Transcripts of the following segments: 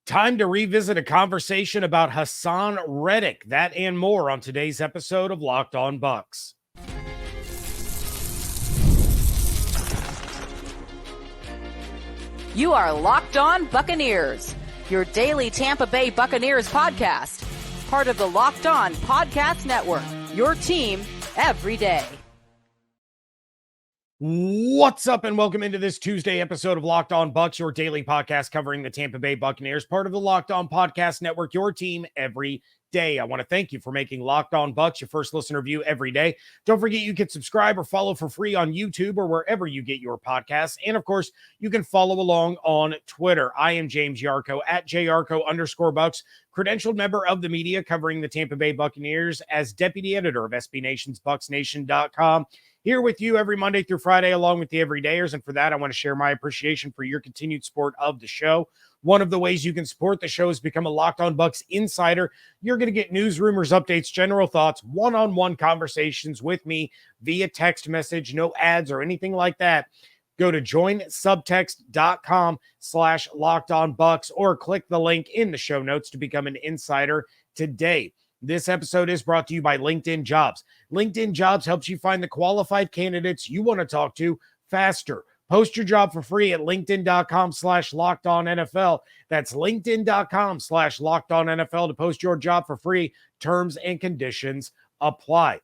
Time to revisit a conversation about Haason Reddick. That and more on today's episode of Locked On Bucs. You are Locked On Buccaneers, your daily Tampa Bay Buccaneers podcast. Part of the Locked On Podcast Network, your team every day. What's up and welcome into this Tuesday episode of Locked On Bucs, your daily podcast covering the Tampa Bay Buccaneers, part of the Locked On Podcast Network, your team every day. I want to thank you for making Locked On Bucs your first listener view every day. Don't forget you can subscribe or follow for free on YouTube or wherever you get your podcasts. And of course, you can follow along on Twitter. I am James Yarcho at JYarcho_Bucs, credentialed member of the media covering the Tampa Bay Buccaneers as deputy editor of SB Nation's BucsNation.com. Here with you every Monday through Friday, along with the everydayers. And for that, I want to share my appreciation for your continued support of the show. One of the ways you can support the show is become a Locked On Bucs insider. You're going to get news, rumors, updates, general thoughts, one-on-one conversations with me via text message, no ads or anything like that. Go to joinsubtext.com/LockedOnBucs or click the link in the show notes to become an insider today. This episode is brought to you by LinkedIn Jobs. LinkedIn Jobs helps you find the qualified candidates you want to talk to faster. Post your job for free at linkedin.com/LockedOnNFL. That's linkedin.com/LockedOnNFL to post your job for free. Terms and conditions apply.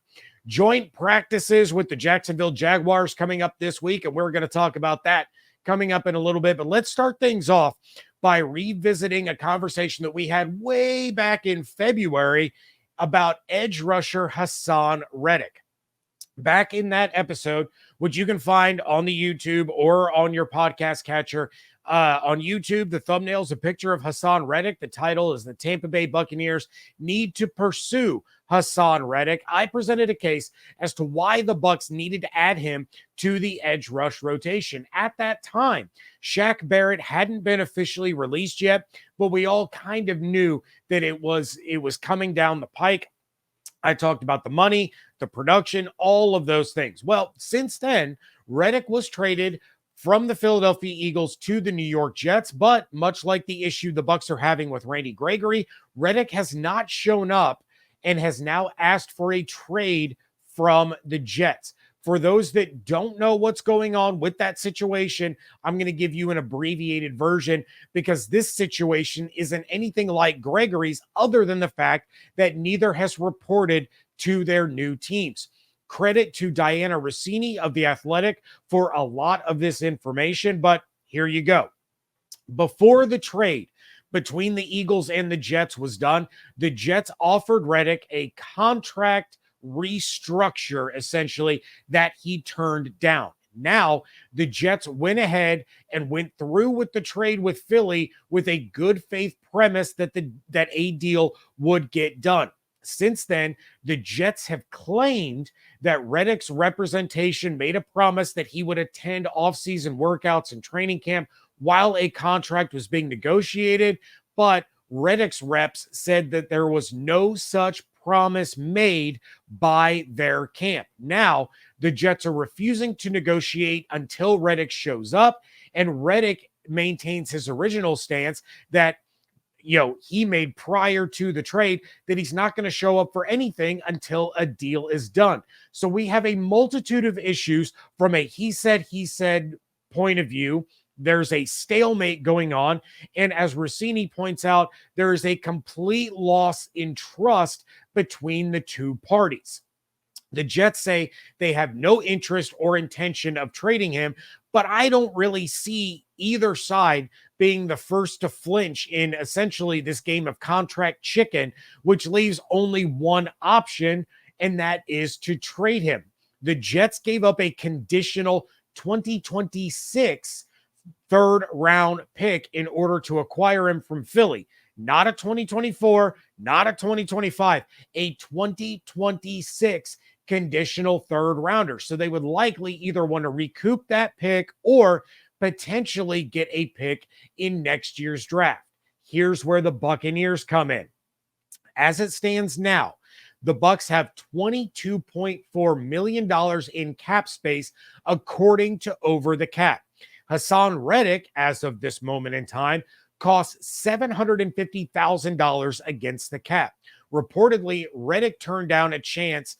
Joint practices with the Jacksonville Jaguars coming up this week, and we're going to talk about that coming up in a little bit. But let's start things off by revisiting a conversation that we had way back in February about edge rusher Haason Reddick. Back in that episode, which you can find on the YouTube or on your podcast catcher. On YouTube, the thumbnail is a picture of Haason Reddick. The title is "The Tampa Bay Buccaneers Need to Pursue Haason Reddick." I presented a case as to why the Bucs needed to add him to the edge rush rotation. At that time, Shaq Barrett hadn't been officially released yet, but we all kind of knew that it was coming down the pike. I talked about the money, the production, all of those things. Well, since then, Reddick was traded from the Philadelphia Eagles to the New York Jets, but much like the issue the Bucs are having with Randy Gregory, Reddick has not shown up and has now asked for a trade from the Jets. For those that don't know what's going on with that situation, I'm going to give you an abbreviated version because this situation isn't anything like Gregory's other than the fact that neither has reported to their new teams. Credit to Diana Rossini of The Athletic for a lot of this information, but here you go. Before the trade between the Eagles and the Jets was done, the Jets offered Reddick a contract restructure, essentially, that he turned down. Now, the Jets went ahead and went through with the trade with Philly with a good faith premise that a deal would get done. Since then, the Jets have claimed that Reddick's representation made a promise that he would attend offseason workouts and training camp while a contract was being negotiated, but Reddick's reps said that there was no such promise made by their camp. Now, the Jets are refusing to negotiate until Reddick shows up, and Reddick maintains his original stance that he made prior to the trade that he's not going to show up for anything until a deal is done. So we have a multitude of issues from a he said point of view. There's a stalemate going on. And as Rossini points out, there is a complete loss in trust between the two parties. The Jets say they have no interest or intention of trading him, but I don't really see either side being the first to flinch in essentially this game of contract chicken, which leaves only one option, and that is to trade him. The Jets gave up a conditional 2026 third round pick in order to acquire him from Philly. Not a 2024, not a 2025, a 2026 conditional third rounder. So they would likely either want to recoup that pick or potentially get a pick in next year's draft. Here's where the Buccaneers come in. As it stands now, the Bucs have $22.4 million in cap space, according to Over the Cap. Haason Reddick, as of this moment in time, costs $750,000 against the cap. Reportedly, Reddick turned down a change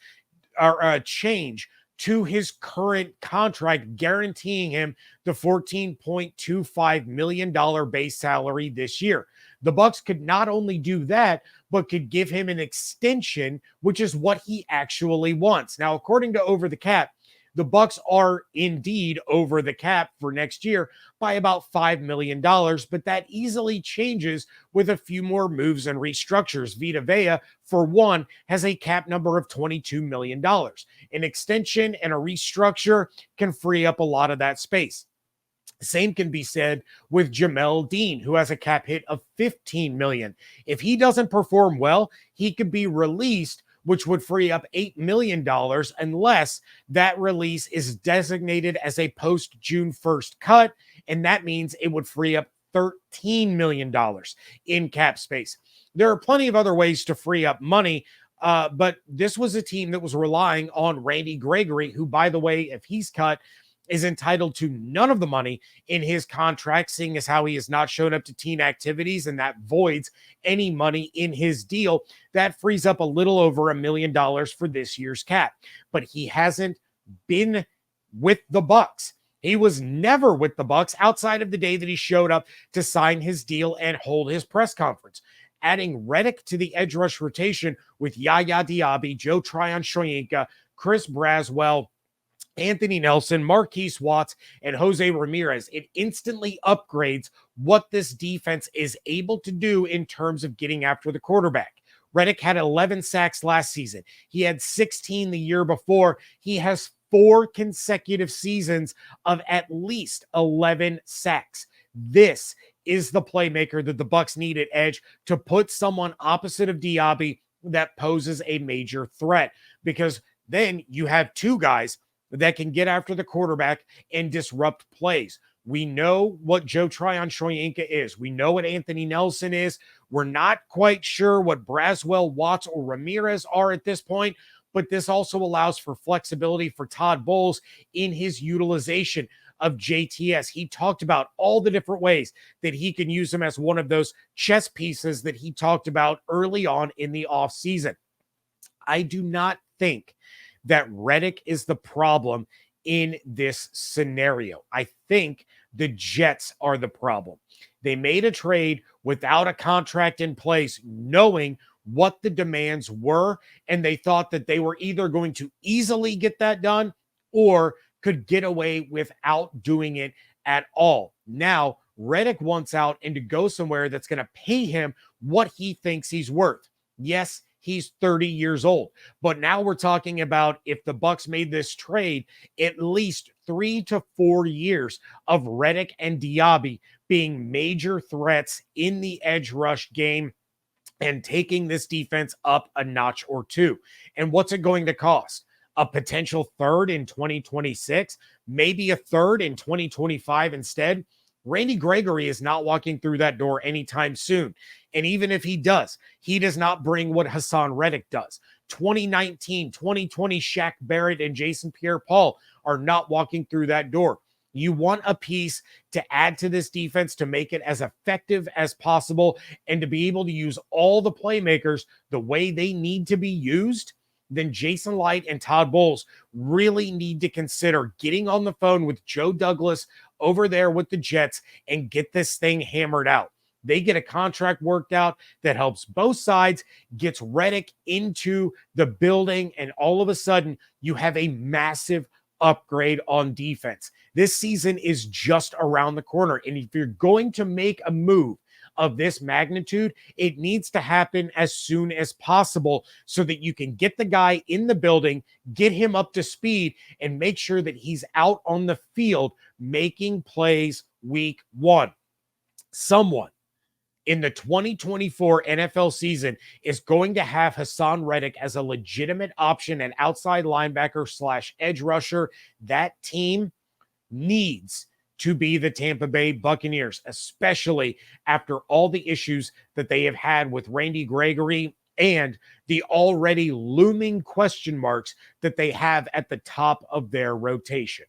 to his current contract, guaranteeing him the $14.25 million base salary this year. The Bucs could not only do that, but could give him an extension, which is what he actually wants. Now, according to Over the Cap, the Bucs are indeed over the cap for next year by about $5 million, but that easily changes with a few more moves and restructures. Vita Vea, for one, has a cap number of $22 million. An extension and a restructure can free up a lot of that space. Same can be said with Jamel Dean, who has a cap hit of $15 million. If he doesn't perform well, he could be released, which would free up $8 million unless that release is designated as a post-June 1st cut, and that means it would free up $13 million in cap space. There are plenty of other ways to free up money, but this was a team that was relying on Randy Gregory, who, by the way, if he's cut, is entitled to none of the money in his contract, seeing as how he has not shown up to team activities, and that voids any money in his deal. That frees up a little over $1 million for this year's cap. But he hasn't been with the Bucs. He was never with the Bucs outside of the day that he showed up to sign his deal and hold his press conference. Adding Reddick to the edge rush rotation with Yaya Diaby, Joe Tryon-Shoyinka, Chris Braswell, Anthony Nelson, Marquise Watts, and Jose Ramirez, it instantly upgrades what this defense is able to do in terms of getting after the quarterback. Reddick had 11 sacks last season. He had 16 the year before. He has 4 consecutive seasons of at least 11 sacks. This is the playmaker that the Bucs need at edge to put someone opposite of Diaby that poses a major threat, because then you have 2 guys that can get after the quarterback and disrupt plays. We know what Joe Tryon-Shoyinka is. We know what Anthony Nelson is. We're not quite sure what Braswell, Watts, or Ramirez are at this point, but this also allows for flexibility for Todd Bowles in his utilization of JTS. He talked about all the different ways that he can use him as one of those chess pieces that he talked about early on in the offseason. I do not think that Reddick is the problem in this scenario. I think the Jets are the problem. They made a trade without a contract in place, knowing what the demands were, and they thought that they were either going to easily get that done or could get away without doing it at all. Now, Reddick wants out and to go somewhere that's going to pay him what he thinks he's worth. Yes, he's 30 years old. But now we're talking about, if the Bucs made this trade, at least 3 to 4 years of Reddick and Diaby being major threats in the edge rush game and taking this defense up a notch or 2. And what's it going to cost? A potential 3rd in 2026, maybe a 3rd in 2025 instead. Randy Gregory is not walking through that door anytime soon. And even if he does not bring what Haason Reddick does. 2019, 2020 Shaq Barrett and Jason Pierre-Paul are not walking through that door. You want a piece to add to this defense to make it as effective as possible and to be able to use all the playmakers the way they need to be used. Then Jason Light and Todd Bowles really need to consider getting on the phone with Joe Douglas over there with the Jets and get this thing hammered out. They get a contract worked out that helps both sides, gets Reddick into the building, and all of a sudden you have a massive upgrade on defense. This season is just around the corner, and if you're going to make a move of this magnitude, it needs to happen as soon as possible so that you can get the guy in the building, get him up to speed, and make sure that he's out on the field making plays week 1. Someone in the 2024 NFL season is going to have Haason Reddick as a legitimate option and outside linebacker / edge rusher. That team needs to be the Tampa Bay Buccaneers, especially after all the issues that they have had with Randy Gregory and the already looming question marks that they have at the top of their rotation.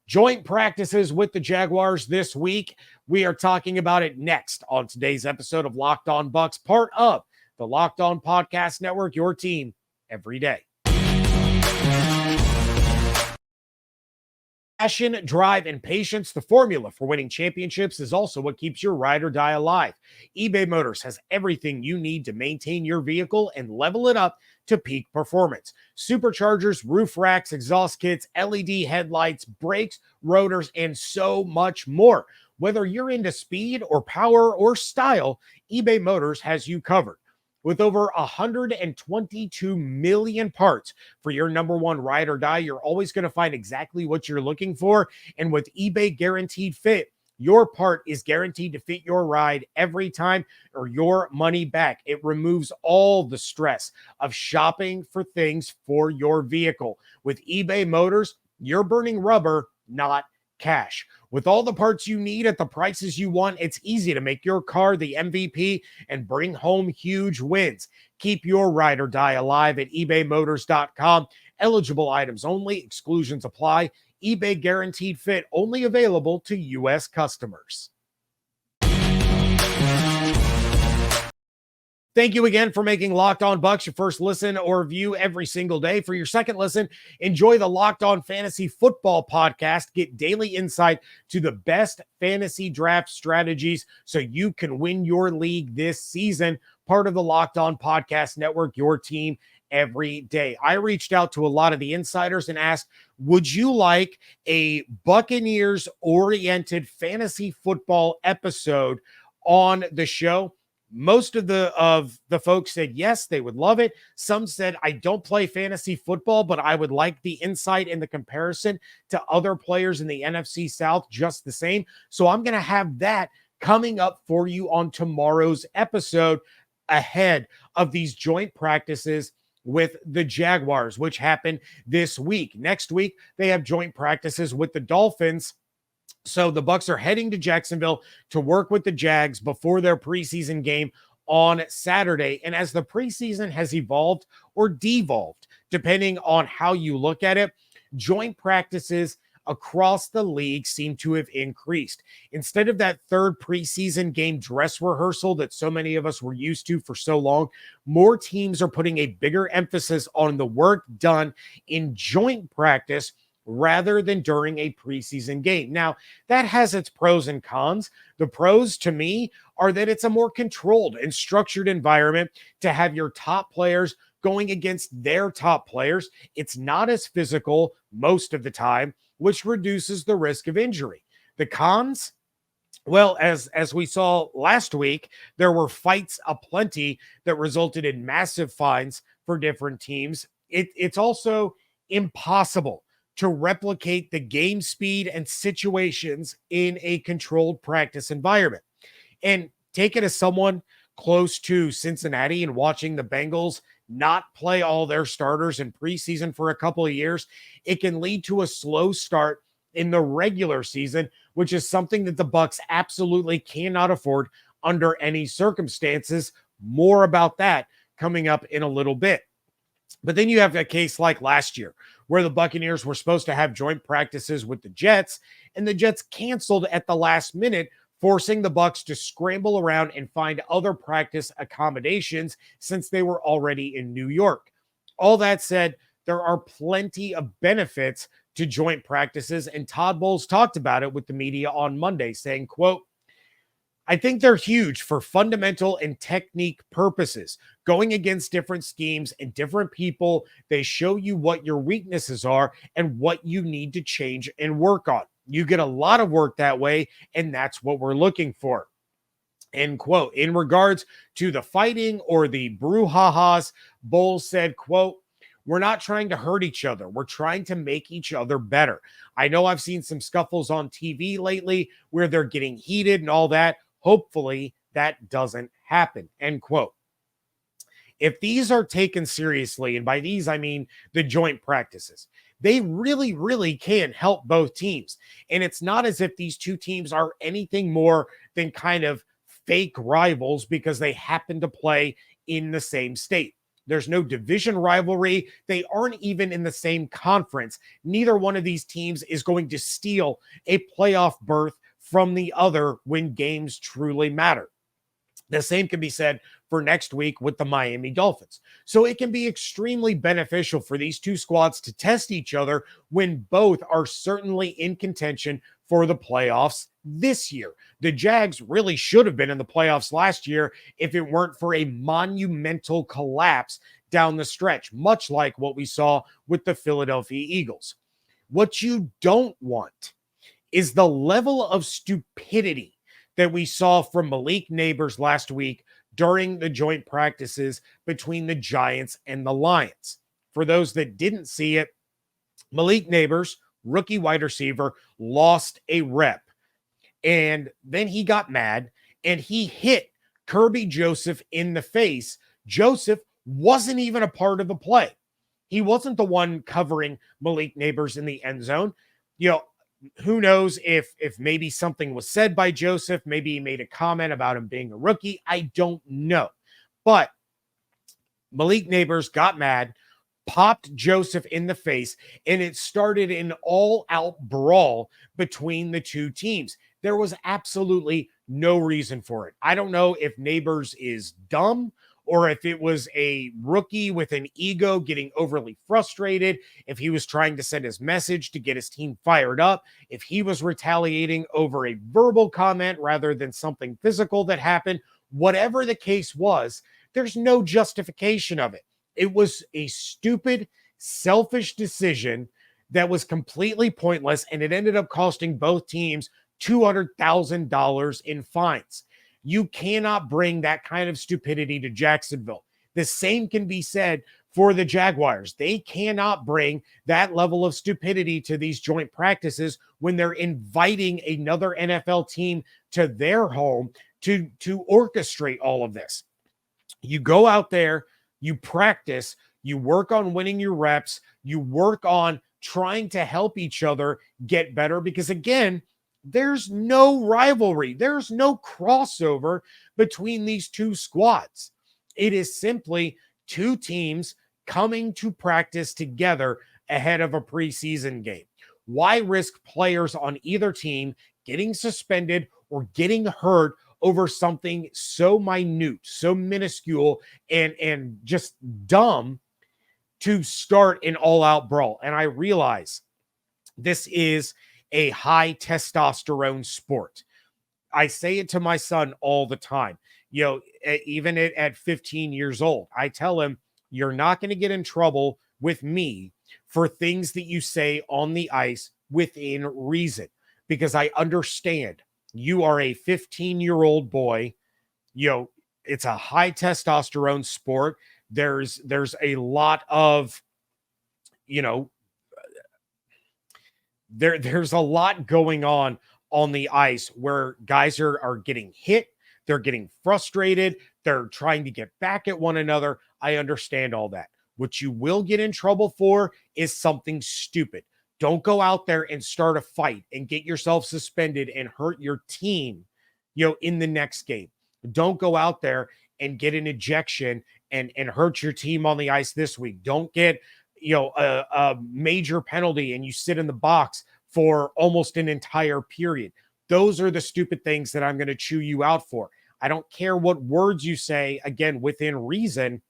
Joint practices with the Jaguars this week. We are talking about it next on today's episode of Locked On Bucs, part of the Locked On Podcast Network, your team every day. Passion, drive, and patience, the formula for winning championships, is also what keeps your ride or die alive. eBay Motors has everything you need to maintain your vehicle and level it up to peak performance. Superchargers, roof racks, exhaust kits, LED headlights, brakes, rotors, and so much more. Whether you're into speed or power or style, eBay Motors has you covered. With over 122 million parts for your number one ride or die, you're always going to find exactly what you're looking for. And with eBay Guaranteed Fit, your part is guaranteed to fit your ride every time or your money back. It removes all the stress of shopping for things for your vehicle. With eBay Motors, you're burning rubber, not cash. With all the parts you need at the prices you want, it's easy to make your car the MVP and bring home huge wins. Keep your ride or die alive at ebaymotors.com. Eligible items only, exclusions apply. eBay Guaranteed Fit only available to U.S. customers. Thank you again for making Locked On Bucs your first listen or view every single day. For your second listen, enjoy the Locked On Fantasy Football podcast. Get daily insight to the best fantasy draft strategies so you can win your league this season. Part of the Locked On Podcast Network, your team every day. I reached out to a lot of the insiders and asked, would you like a Buccaneers-oriented fantasy football episode on the show? Most of the folks said yes, they would love it. Some said, I don't play fantasy football, but I would like the insight and the comparison to other players in the NFC South just the same. So I'm going to have that coming up for you on tomorrow's episode ahead of these joint practices with the Jaguars, which happened this week. Next week, they have joint practices with the Dolphins. So the Bucs are heading to Jacksonville to work with the Jags before their preseason game on Saturday. And as the preseason has evolved or devolved, depending on how you look at it, joint practices across the league seem to have increased. Instead of that third preseason game dress rehearsal that so many of us were used to for so long, more teams are putting a bigger emphasis on the work done in joint practice rather than during a preseason game. Now, that has its pros and cons. The pros to me are that it's a more controlled and structured environment to have your top players going against their top players. It's not as physical most of the time, which reduces the risk of injury. The cons, well, as we saw last week, there were fights aplenty that resulted in massive fines for different teams. It's also impossible to replicate the game speed and situations in a controlled practice environment. And take it as someone close to Cincinnati and watching the Bengals not play all their starters in preseason for a couple of years, it can lead to a slow start in the regular season, which is something that the Bucs absolutely cannot afford under any circumstances. More about that coming up in a little bit. But then you have a case like last year where the Buccaneers were supposed to have joint practices with the Jets, and the Jets canceled at the last minute, forcing the Bucs to scramble around and find other practice accommodations since they were already in New York. All that said, there are plenty of benefits to joint practices, and Todd Bowles talked about it with the media on Monday, saying, quote, I think they're huge for fundamental and technique purposes. Going against different schemes and different people, they show you what your weaknesses are and what you need to change and work on. You get a lot of work that way, and that's what we're looking for. End quote. In regards to the fighting or the brouhahas, Bowles said, quote, we're not trying to hurt each other. We're trying to make each other better. I know I've seen some scuffles on TV lately where they're getting heated and all that. Hopefully that doesn't happen, end quote. If these are taken seriously, and by these I mean the joint practices, they really, really can help both teams. And it's not as if these two teams are anything more than kind of fake rivals because they happen to play in the same state. There's no division rivalry. They aren't even in the same conference. Neither one of these teams is going to steal a playoff berth from the other when games truly matter. The same can be said for next week with the Miami Dolphins. So it can be extremely beneficial for these two squads to test each other when both are certainly in contention for the playoffs this year. The Jags really should have been in the playoffs last year if it weren't for a monumental collapse down the stretch, much like what we saw with the Philadelphia Eagles. What you don't want is the level of stupidity that we saw from Malik Neighbors last week during the joint practices between the Giants and the Lions. For those that didn't see it, Malik Neighbors, rookie wide receiver, lost a rep. And then he got mad and he hit Kirby Joseph in the face. Joseph wasn't even a part of the play. He wasn't the one covering Malik Neighbors in the end zone. Who knows if maybe something was said by Joseph, maybe he made a comment about him being a rookie. I don't know. But Malik Neighbors got mad, popped Joseph in the face, and it started an all-out brawl between the two teams. There was absolutely no reason for it. I don't know if Neighbors is dumb or if it was a rookie with an ego getting overly frustrated, if he was trying to send his message to get his team fired up, if he was retaliating over a verbal comment rather than something physical that happened, whatever the case was, there's no justification of it. It was a stupid, selfish decision that was completely pointless, and it ended up costing both teams $200,000 in fines. You cannot bring that kind of stupidity to Jacksonville. The same can be said for the Jaguars. They cannot bring that level of stupidity to these joint practices when they're inviting another NFL team to their home to orchestrate all of this. You go out there, you practice, you work on winning your reps, you work on trying to help each other get better because, again, there's no rivalry. There's no crossover between these two squads. It is simply two teams coming to practice together ahead of a preseason game. Why risk players on either team getting suspended or getting hurt over something so minute, so minuscule, and just dumb to start an all-out brawl? And I realize this is a high testosterone sport. I say it to my son all the time. Even at 15 years old, I tell him, you're not going to get in trouble with me for things that you say on the ice within reason, because I understand you are a 15-year-old boy. It's a high testosterone sport. There's a lot of, there's a lot going on the ice where guys are getting hit, they're getting frustrated, they're trying to get back at one another. I understand all that. What you will get in trouble for is something stupid. Don't go out there and start a fight and get yourself suspended and hurt your team, in the next game. Don't go out there and get an ejection and hurt your team on the ice this week. Don't get a major penalty and you sit in the box for almost an entire period. Those are the stupid things that I'm going to chew you out for. I don't care what words you say, again, within reason,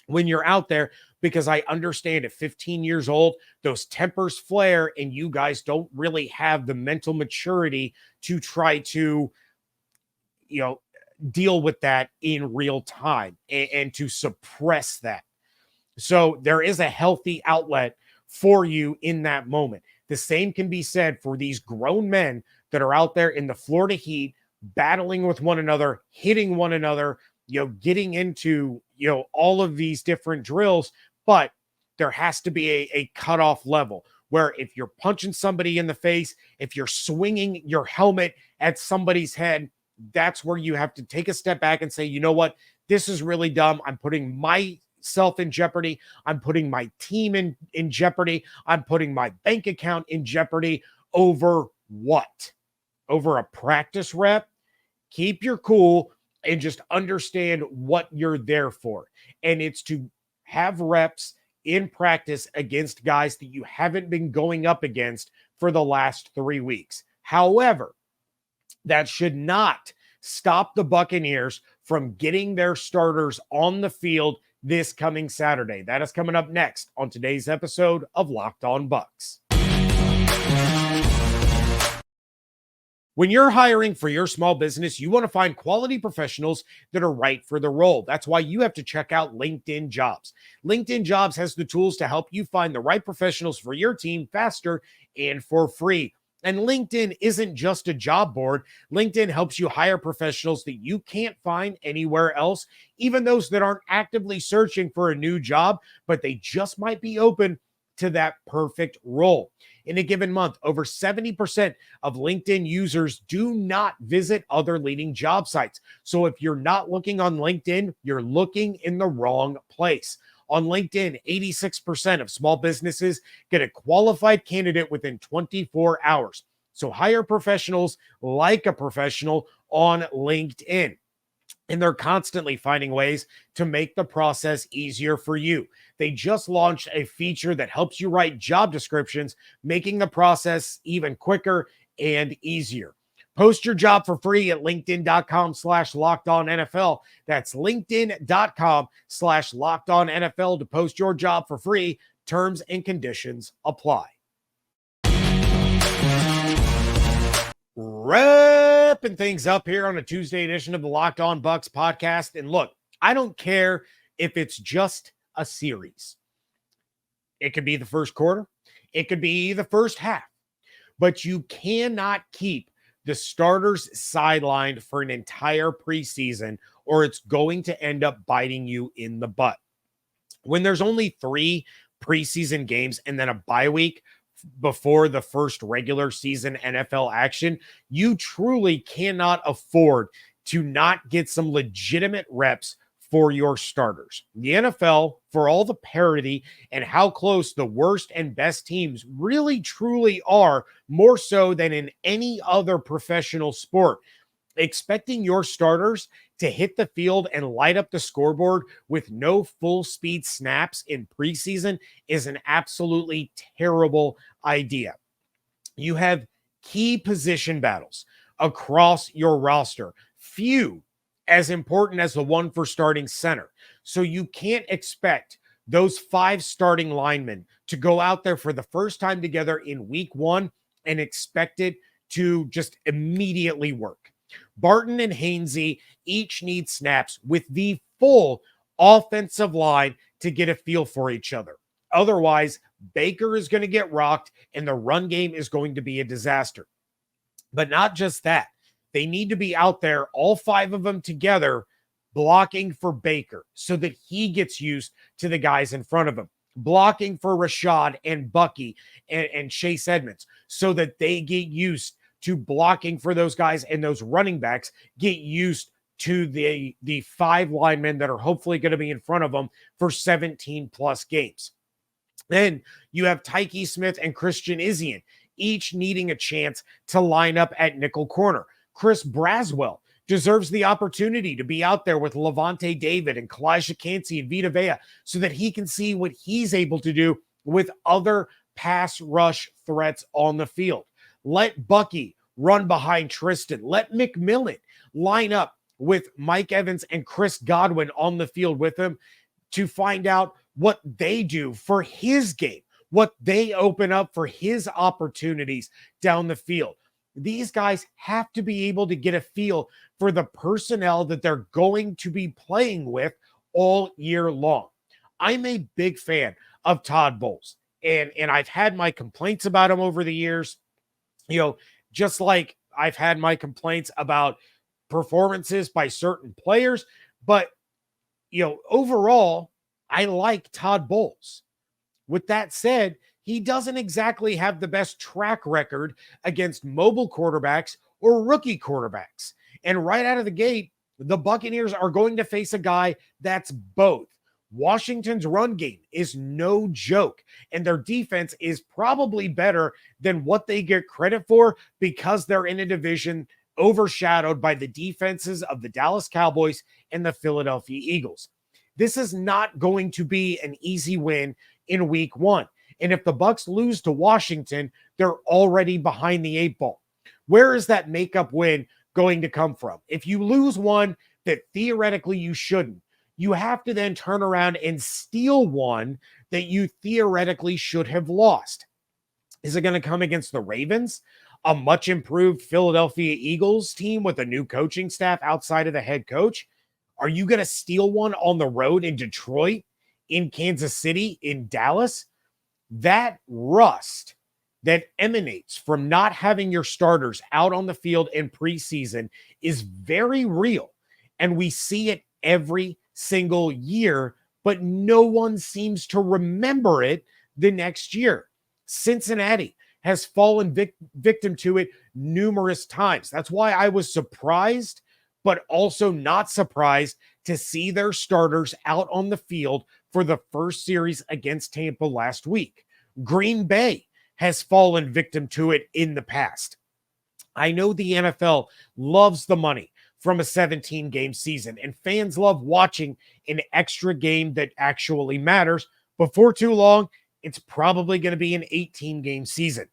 when you're out there, because I understand at 15 years old, those tempers flare and you guys don't really have the mental maturity to try to, deal with that in real time and to suppress that. So there is a healthy outlet for you in that moment. The same can be said for these grown men that are out there in the Florida heat, battling with one another, hitting one another, getting into, all of these different drills. But there has to be a cutoff level where if you're punching somebody in the face, if you're swinging your helmet at somebody's head, that's where you have to take a step back and say, you know what, this is really dumb. I'm putting myself in jeopardy. I'm putting my team in jeopardy. I'm putting my bank account in jeopardy over what? Over a practice rep? Keep your cool and just understand what you're there for. And it's to have reps in practice against guys that you haven't been going up against for the last 3 weeks. However, that should not stop the Buccaneers from getting their starters on the field this coming Saturday. That is coming up next on today's episode of Locked On Bucs. When you're hiring for your small business, you want to find quality professionals that are right for the role. That's why you have to check out LinkedIn Jobs. LinkedIn Jobs has the tools to help you find the right professionals for your team faster and for free. And LinkedIn isn't just a job board. LinkedIn helps you hire professionals that you can't find anywhere else, even those that aren't actively searching for a new job, but they just might be open to that perfect role. In a given month, over 70% of LinkedIn users do not visit other leading job sites. So if you're not looking on LinkedIn, you're looking in the wrong place. On LinkedIn, 86% of small businesses get a qualified candidate within 24 hours. So hire professionals like a professional on LinkedIn. And they're constantly finding ways to make the process easier for you. They just launched a feature that helps you write job descriptions, making the process even quicker and easier. Post your job for free at linkedin.com/lockedonnfl. That's linkedin.com/lockedonnfl to post your job for free. Terms and conditions apply. Wrapping things up here on a Tuesday edition of the Locked On Bucs podcast. And look, I don't care if it's just a series. It could be the first quarter. It could be the first half. But you cannot keep the starters sidelined for an entire preseason, or it's going to end up biting you in the butt. When there's only 3 preseason games and then a bye week before the first regular season NFL action, you truly cannot afford to not get some legitimate reps for your starters. The NFL, for all the parity and how close the worst and best teams really truly are, more so than in any other professional sport, expecting your starters to hit the field and light up the scoreboard with no full speed snaps in preseason is an absolutely terrible idea. You have key position battles across your roster, few as important as the one for starting center. So you can't expect those 5 starting linemen to go out there for the first time together in week 1 and expect it to just immediately work. Barton and Hainsey each need snaps with the full offensive line to get a feel for each other. Otherwise, Baker is going to get rocked and the run game is going to be a disaster. But not just that. They need to be out there, all 5 of them together, blocking for Baker so that he gets used to the guys in front of him. Blocking for Rashad and Bucky and Chase Edmonds so that they get used to blocking for those guys, and those running backs get used to the 5 linemen that are hopefully going to be in front of them for 17 plus games. Then you have Tyke Smith and Christian Izien, each needing a chance to line up at nickel corner. Chris Braswell deserves the opportunity to be out there with Levante David and Kalijah Kancey and Vita Vea so that he can see what he's able to do with other pass rush threats on the field. Let Bucky run behind Tristan. Let McMillan line up with Mike Evans and Chris Godwin on the field with him to find out what they do for his game, what they open up for his opportunities down the field. These guys have to be able to get a feel for the personnel that they're going to be playing with all year long. I'm a big fan of Todd Bowles, and I've had my complaints about him over the years, just like I've had my complaints about performances by certain players. But, overall, I like Todd Bowles. With that said, he doesn't exactly have the best track record against mobile quarterbacks or rookie quarterbacks. And right out of the gate, the Buccaneers are going to face a guy that's both. Washington's run game is no joke, and their defense is probably better than what they get credit for because they're in a division overshadowed by the defenses of the Dallas Cowboys and the Philadelphia Eagles. This is not going to be an easy win in week 1. And if the Bucs lose to Washington, they're already behind the 8 ball. Where is that makeup win going to come from? If you lose one that theoretically you shouldn't, you have to then turn around and steal one that you theoretically should have lost. Is it going to come against the Ravens, a much improved Philadelphia Eagles team with a new coaching staff outside of the head coach? Are you going to steal one on the road in Detroit, in Kansas City, in Dallas? That rust that emanates from not having your starters out on the field in preseason is very real. And we see it every single year, but no one seems to remember it the next year. Cincinnati has fallen victim to it numerous times. That's why I was surprised, but also not surprised to see their starters out on the field for the first series against Tampa last week. Green Bay has fallen victim to it in the past. I know the NFL loves the money from a 17-game season, and fans love watching an extra game that actually matters. Before too long, it's probably going to be an 18-game season.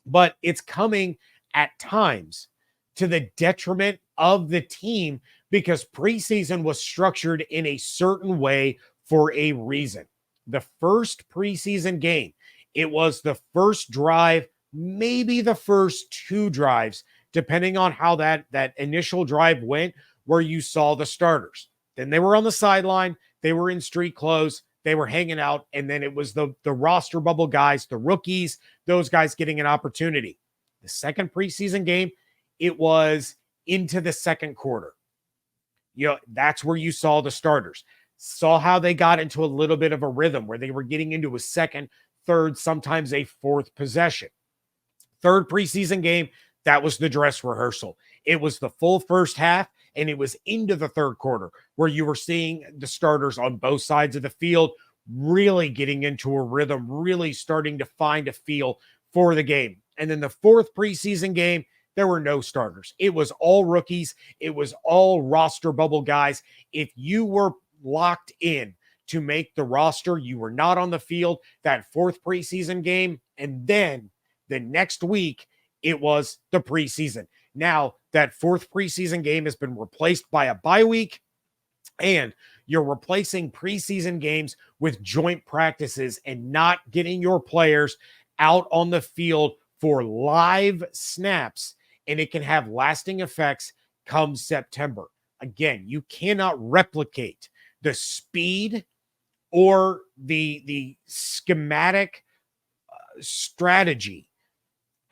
But it's coming at times to the detriment of the team because preseason was structured in a certain way for a reason. The first preseason game, it was the first drive, maybe the first 2 drives, depending on how that initial drive went, where you saw the starters. Then they were on the sideline, they were in street clothes, they were hanging out, and then it was the roster bubble guys, the rookies, those guys getting an opportunity. The second preseason game, it was into the second quarter. That's where you saw the starters. Saw how they got into a little bit of a rhythm where they were getting into a second, third, sometimes a fourth possession. Third preseason game, that was the dress rehearsal. It was the full first half, and it was into the third quarter where you were seeing the starters on both sides of the field really getting into a rhythm, really starting to find a feel for the game. And then the fourth preseason game, there were no starters. It was all rookies. It was all roster bubble guys. If you were locked in to make the roster, you were not on the field that fourth preseason game. And then the next week, it was the preseason. Now, that fourth preseason game has been replaced by a bye week, and you're replacing preseason games with joint practices and not getting your players out on the field for live snaps, and it can have lasting effects come September. Again, you cannot replicate the speed or the schematic strategy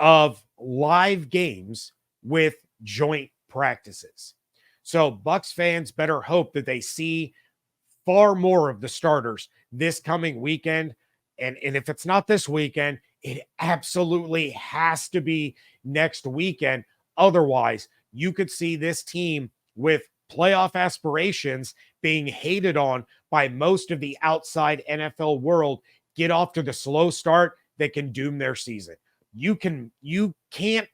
of live games with joint practices. So Bucs fans better hope that they see far more of the starters this coming weekend. And if it's not this weekend, it absolutely has to be next weekend. Otherwise, you could see this team with playoff aspirations being hated on by most of the outside NFL world get off to the slow start that can doom their season. You can't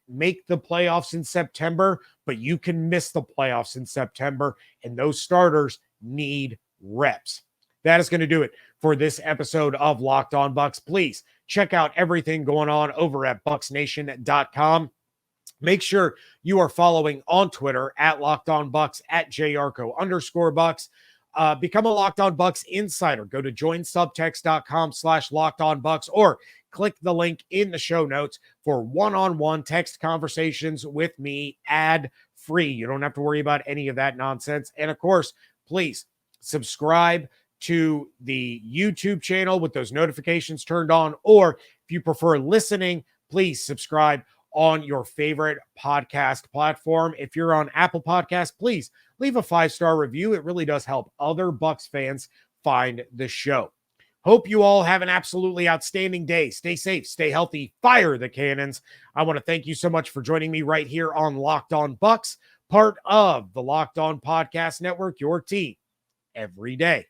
make the playoffs in September, but you can miss the playoffs in September, and those starters need reps. That is going to do it for this episode of Locked On Bucs. Please check out everything going on over at bucsnation.com. Make sure you are following on Twitter at Locked On Bucs, at @Yarcho_Bucs. Become a Locked On Bucs insider. Go to joinsubtext.com/LockedOnBucs or click the link in the show notes for one-on-one text conversations with me ad-free. You don't have to worry about any of that nonsense. And of course, please subscribe to the YouTube channel with those notifications turned on, or if you prefer listening, please subscribe on your favorite podcast platform. If you're on Apple Podcasts, please leave a 5-star review. It really does help other Bucs fans find the show. Hope you all have an absolutely outstanding day. Stay safe, stay healthy, fire the cannons. I want to thank you so much for joining me right here on Locked On Bucs, part of the Locked On Podcast Network, your team every day.